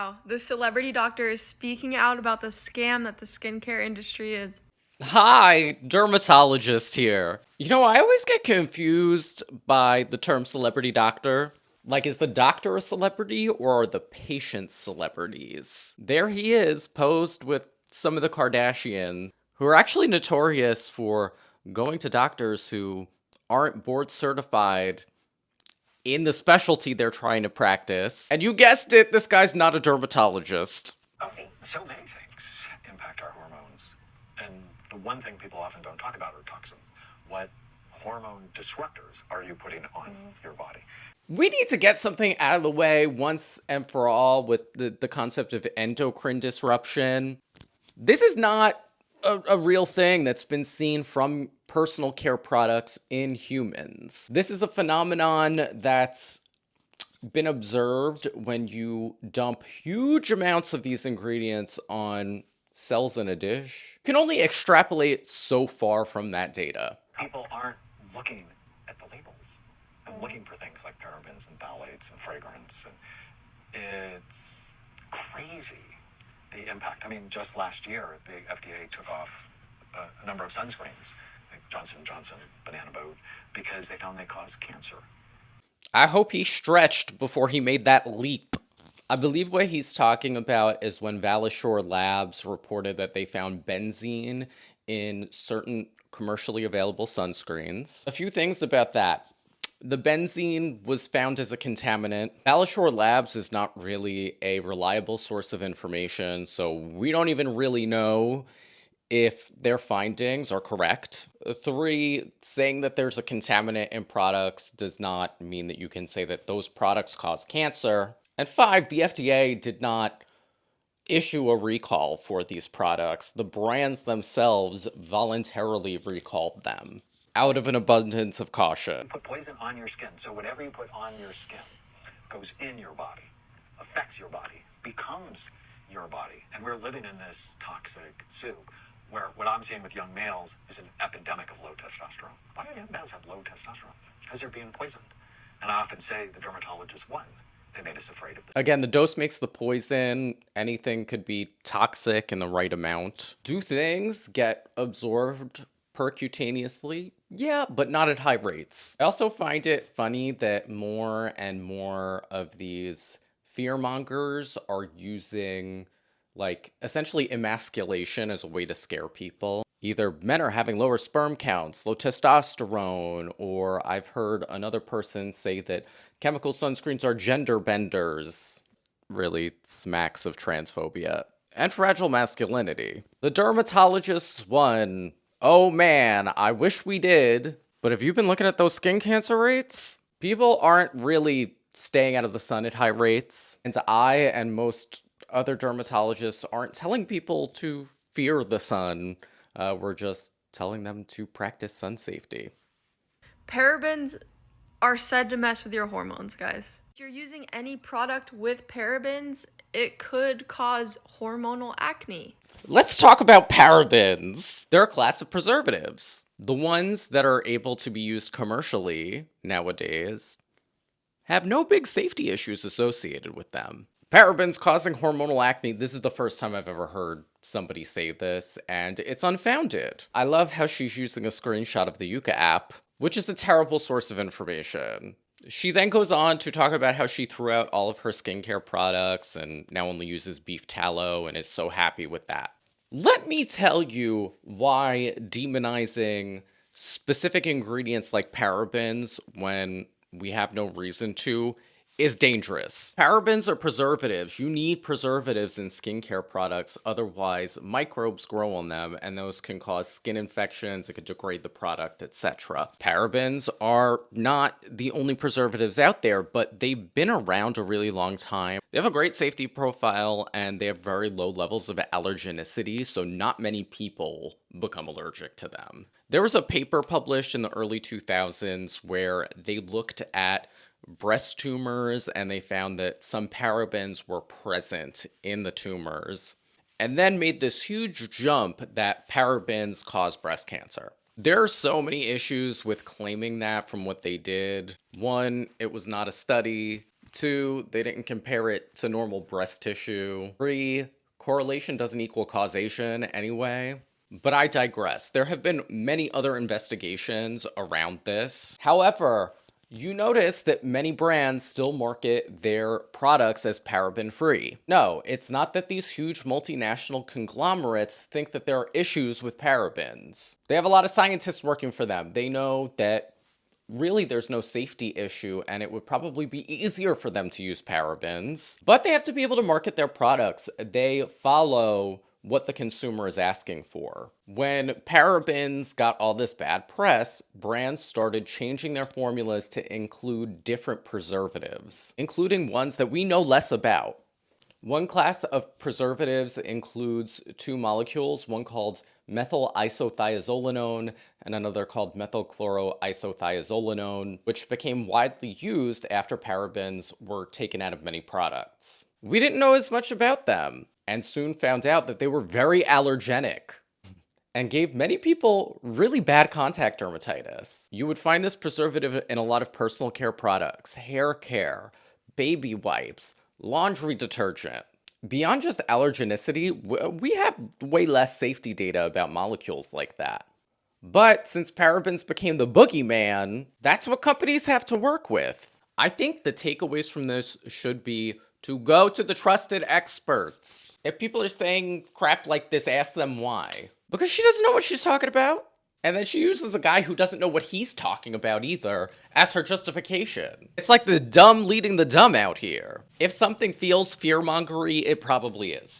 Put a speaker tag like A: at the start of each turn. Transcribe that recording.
A: Wow, this celebrity doctor is speaking out about the scam that the skincare industry is.
B: Hi, dermatologist here. I always get confused by the term celebrity doctor. Like, is the doctor a celebrity or are the patients celebrities? There he is, posed with some of the Kardashians, who are actually notorious for going to doctors who aren't board certified in the specialty they're trying to practice. And you guessed it, this guy's not a dermatologist.
C: So many things impact our hormones. And the one thing people often don't talk about are toxins. What hormone disruptors are you putting on your body?
B: We need to get something out of the way once and for all with the concept of endocrine disruption. This is not a real thing that's been seen from personal care products in humans. This is a phenomenon that's been observed when you dump huge amounts of these ingredients on cells in a dish. You can only extrapolate so far from that data.
C: People aren't looking at the labels and looking for things like parabens and phthalates and fragrance. And it's crazy, the impact. I mean, just last year, the FDA took off a number of sunscreens, like Johnson & Johnson, Banana Boat, because they found they cause cancer.
B: I hope he stretched before he made that leap. I believe what he's talking about is when Valashore Labs reported that they found benzene in certain commercially available sunscreens. A few things about that. The benzene was found as a contaminant. Valashore Labs is not really a reliable source of information, so we don't even really know if their findings are correct. Three, saying that there's a contaminant in products does not mean that you can say that those products cause cancer. And five, the FDA did not issue a recall for these products. The brands themselves voluntarily recalled them out of an abundance of caution.
C: You put poison on your skin, so whatever you put on your skin goes in your body, affects your body, becomes your body. And we're living in this toxic soup where what I'm seeing with young males is an epidemic of low testosterone. Why do young males have low testosterone? Because they're being poisoned. And I often say the dermatologist won. They made us afraid of this.
B: Again, the dose makes the poison. Anything could be toxic in the right amount. Do things get absorbed percutaneously? Yeah, but not at high rates. I also find it funny that more and more of these fearmongers are using, like, essentially emasculation as a way to scare people. Either men are having lower sperm counts, low testosterone, or I've heard another person say that chemical sunscreens are gender benders. Really smacks of transphobia. And fragile masculinity. The dermatologists won. Oh man, I wish we did. But have you been looking at those skin cancer rates? People aren't really staying out of the sun at high rates. And I and most other dermatologists aren't telling people to fear the sun. We're just telling them to practice sun safety.
A: Parabens are said to mess with your hormones, guys. If you're using any product with parabens, it could cause hormonal acne.
B: Let's talk about parabens. They're a class of preservatives. The ones that are able to be used commercially nowadays have no big safety issues associated with them. Parabens causing hormonal acne. This is the first time I've ever heard somebody say this, and it's unfounded. I love how she's using a screenshot of the Yuka app, which is a terrible source of information. She then goes on to talk about how she threw out all of her skincare products and now only uses beef tallow and is so happy with that. Let me tell you why demonizing specific ingredients like parabens when we have no reason to is dangerous. Parabens are preservatives. You need preservatives in skincare products, otherwise microbes grow on them and those can cause skin infections, it could degrade the product, etc. Parabens are not the only preservatives out there, but they've been around a really long time. They have a great safety profile and they have very low levels of allergenicity, so not many people become allergic to them. There was a paper published in the early 2000s where they looked at breast tumors and they found that some parabens were present in the tumors and then made this huge jump that parabens cause breast cancer. There are so many issues with claiming that from what they did. One, it was not a study. 2, they didn't compare it to normal breast tissue. 3, correlation doesn't equal causation anyway. But I digress. There have been many other investigations around this. However, you notice that many brands still market their products as paraben-free. No, it's not that these huge multinational conglomerates think that there are issues with parabens. They have a lot of scientists working for them. They know that really there's no safety issue and it would probably be easier for them to use parabens. But they have to be able to market their products. They follow what the consumer is asking for. When parabens got all this bad press, brands started changing their formulas to include different preservatives, including ones that we know less about. One class of preservatives includes 2 molecules, one called methyl isothiazolinone and another called methylchloroisothiazolinone, which became widely used after parabens were taken out of many products. We didn't know as much about them, and soon found out that they were very allergenic and gave many people really bad contact dermatitis. You would find this preservative in a lot of personal care products, hair care, baby wipes, laundry detergent. Beyond just allergenicity, we have way less safety data about molecules like that. But since parabens became the boogeyman, that's what companies have to work with. I think the takeaways from this should be to go to the trusted experts. If people are saying crap like this, ask them why. Because she doesn't know what she's talking about. And then she uses a guy who doesn't know what he's talking about either as her justification. It's like the dumb leading the dumb out here. If something feels fearmongery, it probably is.